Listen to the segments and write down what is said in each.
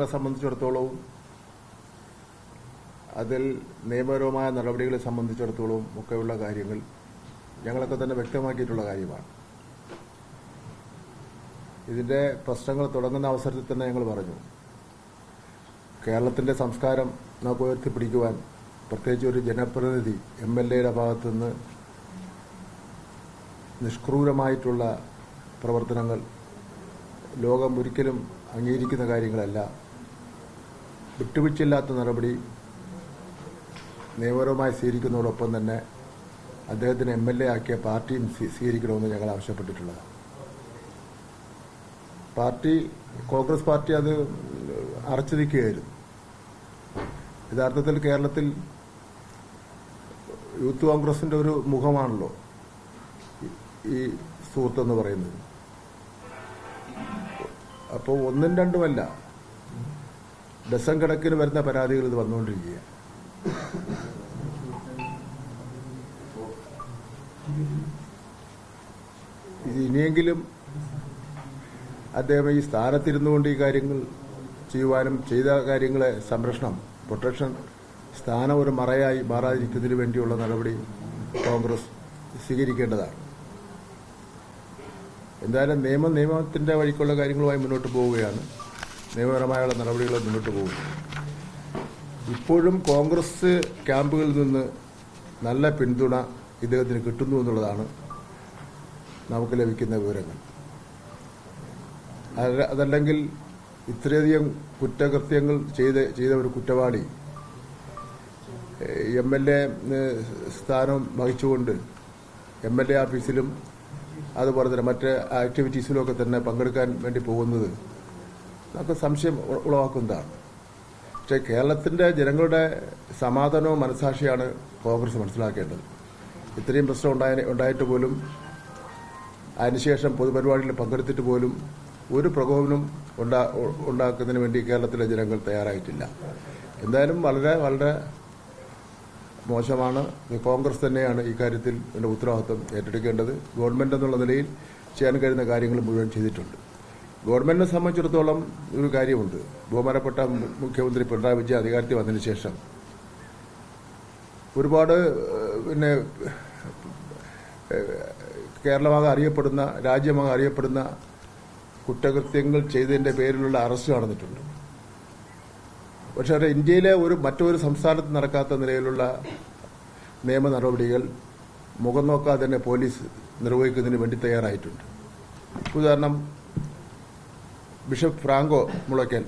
സംബന്ധിച്ചിടത്തോളം അതിൽ നിയമപരമായ നടപടികളെ സംബന്ധിച്ചിടത്തോളം ഒക്കെയുള്ള കാര്യങ്ങൾ ഞങ്ങളൊക്കെ തന്നെ വ്യക്തമാക്കിയിട്ടുള്ള കാര്യമാണ്. ഇതിന്റെ പ്രശ്നങ്ങൾ തുടങ്ങുന്ന അവസരത്തിൽ തന്നെ ഞങ്ങൾ പറഞ്ഞു, കേരളത്തിന്റെ സംസ്കാരം നമുക്ക് ഉയർത്തിപ്പിടിക്കുവാൻ പ്രത്യേകിച്ച് ഒരു ജനപ്രതിനിധി MLA ഭാഗത്തുനിന്ന് നിഷ്ക്രൂരമായിട്ടുള്ള പ്രവർത്തനങ്ങൾ ലോകം ഒരിക്കലും അംഗീകരിക്കുന്ന കാര്യങ്ങളല്ല. വിട്ടുവീഴ്ചയില്ലാത്ത നടപടി നിയമപരമായി സ്വീകരിക്കുന്നതോടൊപ്പം തന്നെ അദ്ദേഹത്തിന് MLA ആക്കിയ പാർട്ടിയും സ്വീകരിക്കണമെന്ന് ഞങ്ങൾ ആവശ്യപ്പെട്ടിട്ടുള്ളത്. കോൺഗ്രസ് പാർട്ടി അത് അറച്ചു നിൽക്കുകയായിരുന്നു. യഥാർത്ഥത്തിൽ കേരളത്തിൽ യൂത്ത് കോൺഗ്രസിന്റെ ഒരു മുഖമാണല്ലോ ഈ സുഹൃത്തെന്ന് പറയുന്നത്. അപ്പോൾ ഒന്നും രണ്ടുമല്ല, ഡസൻ കണക്കിന് വരുന്ന പരാതികൾ ഇത് വന്നുകൊണ്ടിരിക്കുക. ഇനിയെങ്കിലും അദ്ദേഹം ഈ സ്ഥാനത്തിരുന്നുകൊണ്ട് ഈ കാര്യങ്ങൾ ചെയ്യുവാനും ചെയ്ത കാര്യങ്ങളെ പ്രൊട്ടക്ഷൻ സ്ഥാനം ഒരു മറയായി മാറാതിരിക്കുന്നതിന് വേണ്ടിയുള്ള നടപടി കോൺഗ്രസ് സ്വീകരിക്കേണ്ടതാണ്. എന്തായാലും നിയമത്തിന്റെ വഴിക്കുള്ള കാര്യങ്ങളുമായി മുന്നോട്ട് പോവുകയാണ്. നിയമപരമായുള്ള നടപടികൾ മുന്നോട്ട് പോകുന്നു. ഇപ്പോഴും കോൺഗ്രസ് ക്യാമ്പുകളിൽ നിന്ന് നല്ല പിന്തുണ ഇദ്ദേഹത്തിന് കിട്ടുന്നു എന്നുള്ളതാണ് നമുക്ക് ലഭിക്കുന്ന വിവരങ്ങൾ. അതല്ലെങ്കിൽ ഇത്രയധികം കുറ്റകൃത്യങ്ങൾ ചെയ്ത ഒരു കുറ്റവാളി MLA സ്ഥാനം വഹിച്ചുകൊണ്ട് MLA ഓഫീസിലും അതുപോലെ തന്നെ മറ്റ് ആക്ടിവിറ്റീസിലുമൊക്കെ തന്നെ പങ്കെടുക്കാൻ വേണ്ടി പോകുന്നത് നമുക്ക് സംശയം ഉളവാക്കുന്നതാണ്. പക്ഷേ കേരളത്തിന്റെ ജനങ്ങളുടെ സമാധാനവും മനസാക്ഷിയാണ് കോൺഗ്രസ് മനസ്സിലാക്കേണ്ടത്. ഇത്രയും പ്രശ്നം ഉണ്ടായിട്ട് പോലും അതിനുശേഷം പൊതുപരിപാടികളിൽ പങ്കെടുത്തിട്ട് പോലും ഒരു പ്രകോപനം ഉണ്ടാക്കുന്നതിന് വേണ്ടി കേരളത്തിലെ ജനങ്ങൾ തയ്യാറായിട്ടില്ല. എന്തായാലും വളരെ വളരെ മോശമാണ്. കോൺഗ്രസ് തന്നെയാണ് ഇക്കാര്യത്തിൽ ഇതിന്റെ ഉത്തരവാദിത്വം ഏറ്റെടുക്കേണ്ടത്. ഗവൺമെന്റ് എന്നുള്ള നിലയിൽ ചെയ്യാൻ കഴിയുന്ന കാര്യങ്ങൾ മുഴുവൻ ചെയ്തിട്ടുണ്ട്. ഗവൺമെന്റിനെ സംബന്ധിച്ചിടത്തോളം ഒരു കാര്യമുണ്ട്. ബഹുമാനപ്പെട്ട മുഖ്യമന്ത്രി പിണറായി വിജയൻ അധികാരത്തിൽ വന്നതിന് ശേഷം ഒരുപാട് കേരളമാകെ അറിയപ്പെടുന്ന, രാജ്യമാകെ അറിയപ്പെടുന്ന കുറ്റകൃത്യങ്ങൾ ചെയ്തതിന്റെ പേരിലുള്ള അറസ്റ്റ് നടന്നിട്ടുണ്ട്. പക്ഷേ ഇന്ത്യയിലെ മറ്റൊരു സംസ്ഥാനത്ത് നടക്കാത്ത നിലയിലുള്ള നിയമ നടപടികൾ മുഖം നോക്കാതെ തന്നെ പോലീസ് നിർവഹിക്കുന്നതിന് വേണ്ടി തയ്യാറായിട്ടുണ്ട്. ഉദാഹരണം, ബിഷപ്പ് ഫ്രാങ്കോ മുളയ്ക്കൽ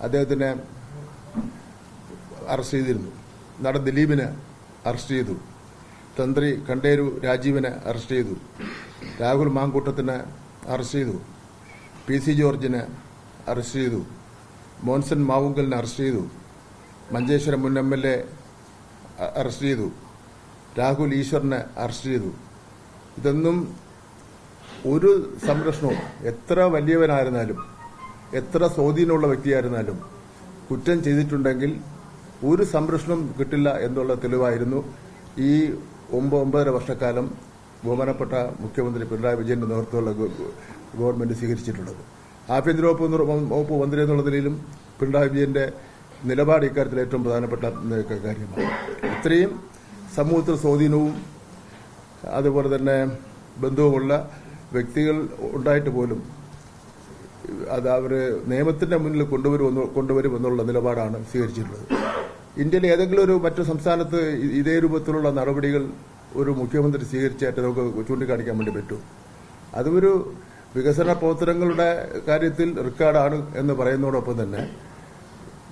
അദ്ദേഹത്തിനെ അറസ്റ്റ് ചെയ്തിരുന്നു. നടൻ ദിലീപിനെ അറസ്റ്റ് ചെയ്തു. തന്ത്രി കണ്ടേരു രാജീവിനെ അറസ്റ്റ് ചെയ്തു. രാഹുൽ മാങ്കൂട്ടത്തിനെ അറസ്റ്റ് ചെയ്തു. PC ജോർജിനെ അറസ്റ്റ് ചെയ്തു. മോൻസൺ മാവുങ്കലിനെ അറസ്റ്റ് ചെയ്തു. മഞ്ചേശ്വരം മുൻ MLA അറസ്റ്റ് ചെയ്തു. രാഹുൽ ഈശ്വറിനെ അറസ്റ്റ് ചെയ്തു. ഇതൊന്നും ഒരു സംരക്ഷണവും, എത്ര വലിയവനായിരുന്നാലും എത്ര സ്വാധീനമുള്ള വ്യക്തിയായിരുന്നാലും കുറ്റം ചെയ്തിട്ടുണ്ടെങ്കിൽ ഒരു സംരക്ഷണം കിട്ടില്ല എന്നുള്ള തെളിവായിരുന്നു ഈ 9.5 വർഷക്കാലം ബഹുമാനപ്പെട്ട മുഖ്യമന്ത്രി പിണറായി വിജയന്റെ നേതൃത്വമുള്ള ഗവൺമെന്റ് സ്വീകരിച്ചിട്ടുള്ളത്. ആഭ്യന്തര വകുപ്പ് മന്ത്രി എന്നുള്ള നിലയിലും പിണറായി വിജയന്റെ നിലപാട് ഇക്കാര്യത്തിൽ ഏറ്റവും പ്രധാനപ്പെട്ട കാര്യമാണ്. ഇത്രയും സമൂഹത്തിൽ സ്വാധീനവും അതുപോലെ തന്നെ ബന്ധവുമുള്ള വ്യക്തികൾ ഉണ്ടായിട്ട് പോലും അത് അവര് നിയമത്തിന്റെ മുന്നിൽ കൊണ്ടുവരുമെന്നുള്ള നിലപാടാണ് സ്വീകരിച്ചിട്ടുള്ളത്. ഇന്ത്യയിലെ ഏതെങ്കിലും ഒരു മറ്റു സംസ്ഥാനത്ത് ഇതേ രൂപത്തിലുള്ള നടപടികൾ ഒരു മുഖ്യമന്ത്രി സ്വീകരിച്ചായിട്ട് നമുക്ക് ചൂണ്ടിക്കാണിക്കാൻ വേണ്ടി പറ്റും. അതൊരു വികസന പ്രവർത്തനങ്ങളുടെ കാര്യത്തിൽ റെക്കോർഡാണ് എന്ന് പറയുന്നതോടൊപ്പം തന്നെ,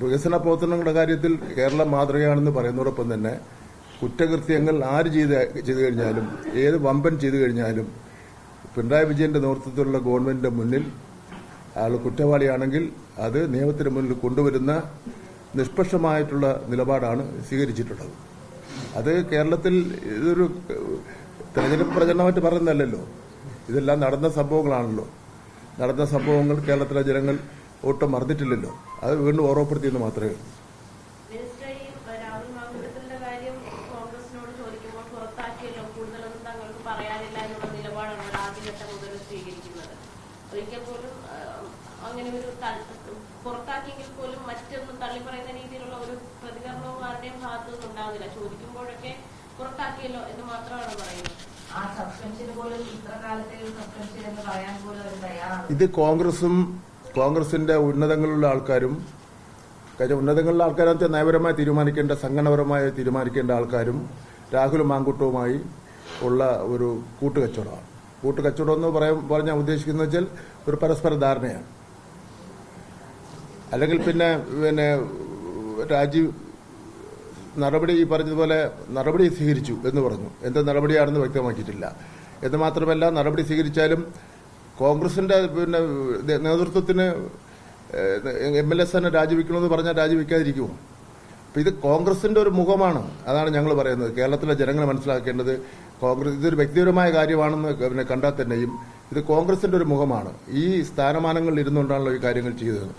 വികസന പ്രവർത്തനങ്ങളുടെ കാര്യത്തിൽ കേരളം മാതൃകയാണെന്ന് പറയുന്നതോടൊപ്പം തന്നെ, കുറ്റകൃത്യങ്ങൾ ആര് ചെയ്തു കഴിഞ്ഞാലും, ഏത് വമ്പൻ ചെയ്തു കഴിഞ്ഞാലും പിണറായി വിജയന്റെ നേതൃത്വത്തിലുള്ള ഗവൺമെന്റിന്റെ മുന്നിൽ ആൾ കുറ്റവാളിയാണെങ്കിൽ അത് നിയമത്തിന് മുന്നിൽ കൊണ്ടുവരുന്ന നിഷ്പക്ഷമായിട്ടുള്ള നിലപാടാണ് സ്വീകരിച്ചിട്ടുള്ളത്. അത് കേരളത്തിൽ ഇതൊരു തെരഞ്ഞെടുപ്പ് പ്രചരണമായിട്ട് പറയുന്നതല്ലല്ലോ. ഇതെല്ലാം നടന്ന സംഭവങ്ങളാണല്ലോ. നടന്ന സംഭവങ്ങൾ കേരളത്തിലെ ജനങ്ങൾ ഒട്ടും മറന്നിട്ടില്ലല്ലോ. അത് വീണ്ടും ഓർമ്മപ്പെടുത്തിയെന്ന് മാത്രമേ ഉള്ളൂ. ഒരിക്കൽ പോലും അങ്ങനെ ഒരു താങ്കൾ പറയുന്ന രീതിയിലുള്ള ഒരു പ്രതികരണവും ആരുടെയും ഭാഗത്തു നിന്നുണ്ടാകുന്നില്ല. ചോദിക്കുമ്പോഴൊക്കെ പുറത്താക്കിയല്ലോ എന്ന് മാത്രമാണ് പറയുന്നത്. ആ സസ്പെൻഷൻ പോലും ഇത്ര കാലത്തെ ഒരു സസ്പെൻഷൻ എന്ന് പറയാൻ പോലും അവർ തയ്യാറാണ്. ഇത് കോൺഗ്രസിന്റെ ഉന്നതങ്ങളിലുള്ള ആൾക്കാരും, കാര്യം ഉന്നതങ്ങളിലുള്ള ആൾക്കാരെന്ന് വെച്ചാൽ നയപരമായി തീരുമാനിക്കേണ്ട, സംഘടനാപരമായി തീരുമാനിക്കേണ്ട ആൾക്കാരും രാഹുൽ മാങ്കുട്ടവുമായി ഉള്ള ഒരു കൂട്ടുകച്ചവടമാണ്. കൂട്ടുകച്ചവടം എന്ന് പറഞ്ഞാൽ ഉദ്ദേശിക്കുന്നത് വെച്ചാൽ ഒരു പരസ്പര ധാരണയാണ്. അല്ലെങ്കിൽ പിന്നെ രാജീവ് നടപടി ഈ പറഞ്ഞതുപോലെ നടപടി സ്വീകരിച്ചു എന്ന് പറഞ്ഞു. എന്ത് നടപടിയാണെന്ന് വ്യക്തമാക്കിയിട്ടില്ല. എന്ന് മാത്രമല്ല, നടപടി സ്വീകരിച്ചാലും കോൺഗ്രസിന്റെ നേതൃത്വത്തിന് MLS തന്നെ രാജിവെക്കണമെന്ന് പറഞ്ഞാൽ രാജിവെക്കാതിരിക്കുമോ? അപ്പം ഇത് കോൺഗ്രസിന്റെ ഒരു മുഖമാണ്. അതാണ് ഞങ്ങൾ പറയുന്നത്. കേരളത്തിലെ ജനങ്ങൾ മനസ്സിലാക്കേണ്ടത് കോൺഗ്രസ് ഇതൊരു വ്യക്തിപരമായ കാര്യമാണെന്ന് കണ്ടാൽ തന്നെയും ഇത് കോൺഗ്രസിന്റെ ഒരു മുഖമാണ്. ഈ സ്ഥാനമാനങ്ങളിൽ ഇരുന്നുകൊണ്ടാണല്ലോ ഈ കാര്യങ്ങൾ ചെയ്തത്.